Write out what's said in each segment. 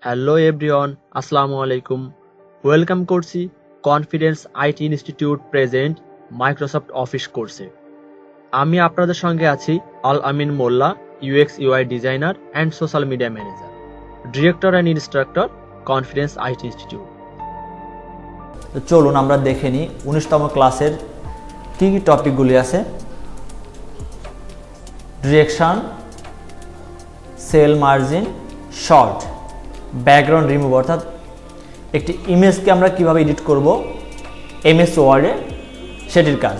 Hello everyone, আসসালামু আলাইকুম। Welcome করছি Confidence IT Institute present Microsoft Office কোর্সে। আমি আপনাদের সঙ্গে আছি Al Amin Molla, UX UI designer and social media manager, director and instructor, Confidence IT Institute. তো চলুন আমরা দেখে নিই 19তম ক্লাসের কী কী টপিকগুলি আছে। Direction, cell margin, sort, background remove, অর্থাৎ একটি ইমেজকে আমরা কিভাবে এডিট করব এমএস ওয়ার্ডে, সেটির কাজ।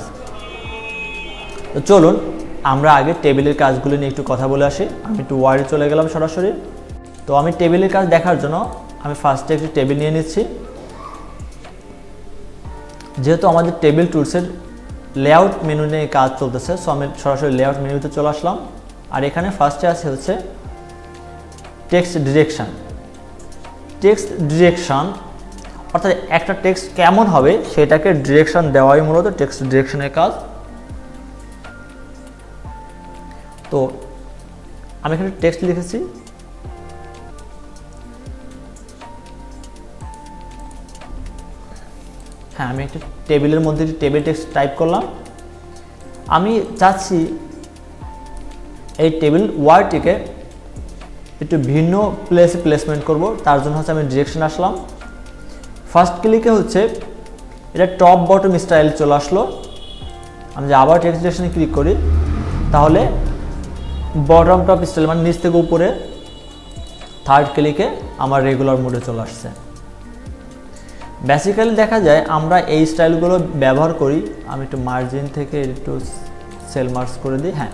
তো চলুন আমরা আগে টেবিলের কাজগুলো নিয়ে একটু কথা বলে আসি। আমি একটু ওয়ার্ডে চলে গেলাম সরাসরি। তো আমি টেবিলের কাজ দেখার জন্য আমি ফার্স্টে একটি টেবিল নিয়ে নিচ্ছি। যেহেতু আমাদের টেবিল টুলসের লেআউট মেনু নিয়ে কাজ চলতেছে, সো আমি সরাসরি লেআউট মেনুতে চলে আসলাম। আর এখানে ফার্স্টে আছে হচ্ছে টেক্সট ডিরেকশন। টেক্সট ডিরেকশন অর্থাৎ একটা টেক্সট কেমন হবে সেটাকে ডিরেকশন দেওয়াই মূলত টেক্সট ডিরেকশনের কাজ। তো আমি এখানে টেক্সট লিখেছি, হ্যাঁ আমি একটা টেবিলের মধ্যে টেবিল টেক্সট টাইপ করলাম। আমি চাচ্ছি এই টেবিল ওয়ার্ডটিকে একটু ভিন্ন প্লেসে প্লেসমেন্ট করব, তার জন্য হচ্ছে আমি ডিরেকশন আসলাম। ফার্স্ট ক্লিকে হচ্ছে এটা টপ বটম স্টাইল চলে আসলো। আমি যে আবার টেক্সট ডিরেকশনে ক্লিক করি তাহলে বটম টপ স্টাইল মানে নিচ থেকে উপরে, থার্ড ক্লিকে আমার রেগুলার মোডে চলে আসছে। বেসিক্যালি দেখা যায় আমরা এই স্টাইলগুলো ব্যবহার করি। আমি একটু মার্জিন থেকে একটু সেল মার্কস করে দিই। হ্যাঁ,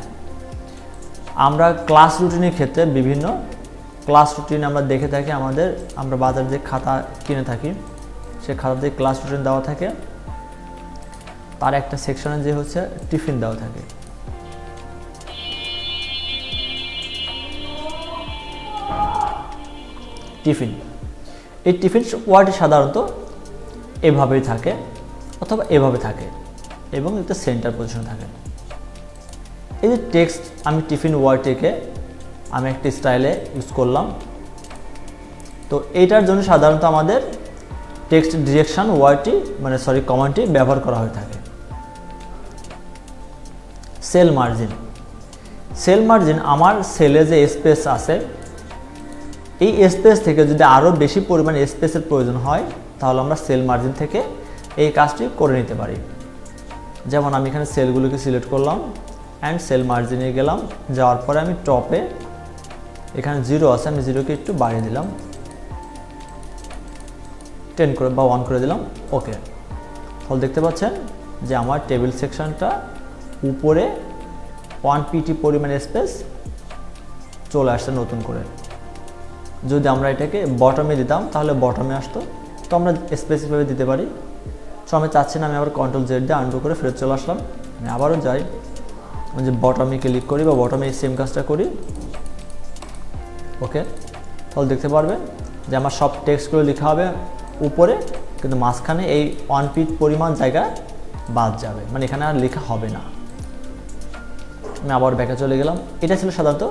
আমরা ক্লাস রুটিনের ক্ষেত্রে বিভিন্ন ক্লাস রুটিন আমরা দেখে থাকি। আমরা বাজারে যে খাতা কিনে থাকি সে খাতাতে ক্লাস রুটিন দেওয়া থাকে, তার একটা সেকশনে যে হচ্ছে টিফিন দেওয়া থাকে। টিফিন, এই টিফিন ওয়ার্ডটি সাধারণত এভাবেই থাকে অথবা এভাবে থাকে এবং একটা সেন্টার পজিশনে থাকে। এই যে টেক্সট আমি টিফিন ওয়ার্ডটিকে আমি একটা স্টাইলে ইউজ করলাম। তো এইটার জন্য সাধারণত আমাদের টেক্সট ডিরেকশন ওয়ার্ডটি কমান্ডটি ব্যবহার করা হয়ে থাকে। সেল মার্জিন, সেল মার্জিন আমার সেলে যে স্পেস আছে এই স্পেস থেকে যদি আরও বেশি পরিমাণে স্পেসের প্রয়োজন হয় তাহলে আমরা সেল মার্জিন থেকে এই কাজটি করে নিতে পারি। যেমন আমি এখানে সেলগুলোকে সিলেক্ট করলাম অ্যান্ড সেল মার্জিনে গেলাম, যাওয়ার পরে আমি টপে এখানে 0 আছে, আমি 0কে একটু বাড়িয়ে দিলাম, 10 করে বা 1 করে দিলাম। ওকে, তাহলে দেখতে পাচ্ছেন যে আমার টেবিল সেকশনটা উপরে 1 পিটি পরিমাণ স্পেস চলে আসছে নতুন করে। যদি আমরা এটাকে বটমে দিতাম তাহলে বটমে আসতো। তো আমরা স্পেসিফিকভাবে দিতে পারি। সো আমি চাচ্ছি না, আমি আবার কন্ট্রোল জেড দিয়ে আনডু করে ফেরত চলে আসলাম। আমি আবারও যাই, যে বটমে ক্লিক করি বা বটমে সেম কাজটা করি। ওকে, তাহলে দেখতে পারবেন যে আমার সব টেক্সটগুলো লেখা হবে উপরে, কিন্তু মাঝখানে এই 1 পিট পরিমাণ জায়গা বাদ যাবে, মানে এখানে আর লেখা হবে না। আমি আবার ব্যাকে চলে গেলাম। এটা ছিল সাধারণত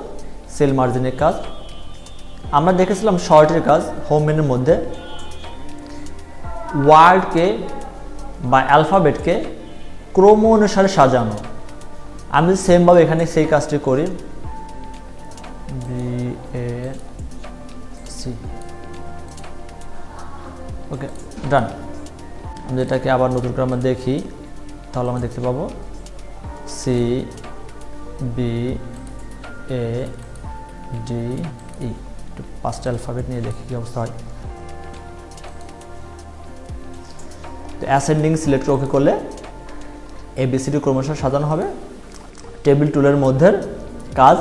সেল মার্জিনের কাজ। আমরা দেখেছিলাম শর্টের কাজ হোম মেনুর মধ্যে ওয়ার্ডকে বা অ্যালফাবেটকে ক্রম অনুসারে সাজানো। আমি যদি সেমভাবে এখানে সেই কাজটি করি, BAC, ওকে ডান। আমি এটাকে আবার নতুন করে আমরা দেখি তাহলে আমরা দেখতে পাবো CBADE, 5টা অ্যালফাবেট নিয়ে দেখি কী অবস্থা হয়। তো অ্যাসেন্ডিং সিলেক্ট ওকে করলে ABCD ক্রমশ সাজানো হবে। টেবিল টুলের মধ্যে কাজ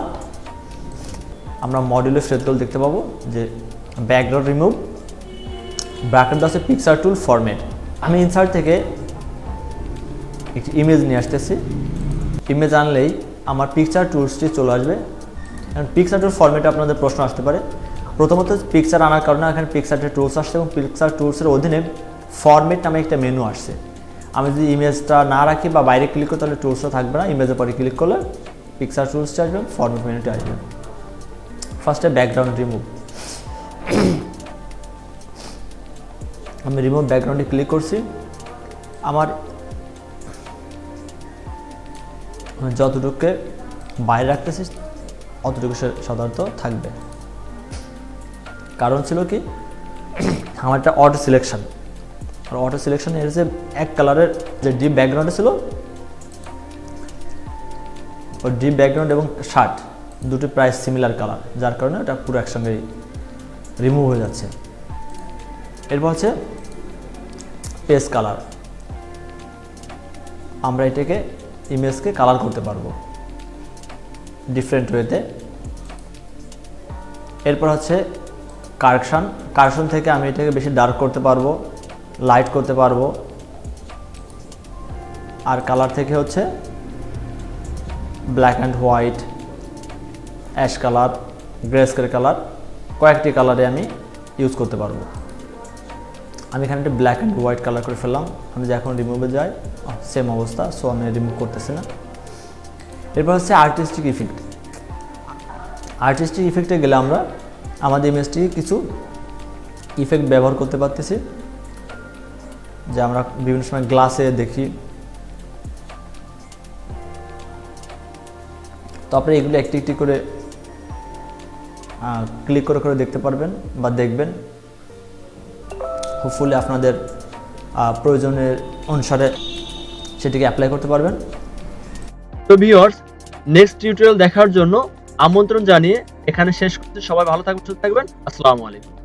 আমরা মডিউলে ফেরতগুলো দেখতে পাবো, যে ব্যাকগ্রাউন্ড রিমুভ, ব্র্যাকেট আছে পিকচার টুল ফরম্যাট। আমি ইনসার্ট থেকে একটি ইমেজ নিয়ে আসতেছি। ইমেজ আনলেই আমার পিকচার টুলসটি চলে আসবে। এখন পিকচার টুল ফরম্যাটে আপনাদের প্রশ্ন আসতে পারে। প্রথমত পিকচার আনার কারণে এখানে পিকচারের টুলস আসছে এবং পিকচার টুলসের অধীনে ফরম্যাট নামে একটা মেনু আসছে। আমি যদি ইমেজটা না রাখি বা বাইরে ক্লিক করি তাহলে টুলসটা থাকবে না। ইমেজের পরে ক্লিক করলে পিকচার টুলসটা আসবে, ফরম্যাট মেনুতে আসবে। ফার্স্টে ব্যাকগ্রাউন্ড রিমুভ। আমি রিমুভ ব্যাকগ্রাউন্ডে ক্লিক করছি। আমার যতটুকু বাইরে রাখতেছি অতটুকু সাধারণত থাকবে। কারণ ছিল কি, আমার একটা অটো সিলেকশন, আর অটো সিলেকশন এর যে এক কালারের যে ডিপ ব্যাকগ্রাউন্ডে ছিল, ওই ডিপ ব্যাকগ্রাউন্ড এবং শার্ট দুটি প্রায় সিমিলার কালার, যার কারণে ওটা পুরো একসঙ্গে রিমুভ হয়ে যাচ্ছে। এরপর হচ্ছে পেজ কালার। আমরা এটাকে ইমেজকে কালার করতে পারবো ডিফারেন্ট ওয়েতে। এরপর হচ্ছে কারেকশন থেকে আমি এটাকে বেশি ডার্ক করতে পারবো, লাইট করতে পারবো। আর কালার থেকে হচ্ছে black and white, ash colour, greyscale colour, কয়েকটি কালারে আমি ইউজ করতে পারবো। আমি এখানে একটা ব্ল্যাক অ্যান্ড হোয়াইট কালার করে ফেললাম। আমি যখন রিমুভে যাই সেম অবস্থা, সো আমি রিমুভ করতেছি না। এরপর হচ্ছে আর্টিস্টিক ইফেক্ট। আর্টিস্টিক ইফেক্টে গেলে আমরা আমাদের ইমেজটি কিছু ইফেক্ট ব্যবহার করতে পারতেছি, যে আমরা বিভিন্ন সময় গ্লাসে দেখি। তো আপনি এগুলো একটি একটি করে ক্লিক করে করে দেখতে পারবেন বা দেখবেন। হোপফুলি আপনাদের প্রয়োজনের অনুসারে সেটিকে অ্যাপ্লাই করতে পারবেন। তো ভিউয়ার্স, নেক্সট টিউটোরিয়াল দেখার জন্য আমন্ত্রণ জানিয়ে এখানে শেষ করতে, সবাই ভালো থাকবেন, সুস্থ থাকবেন। আসসালামু আলাইকুম।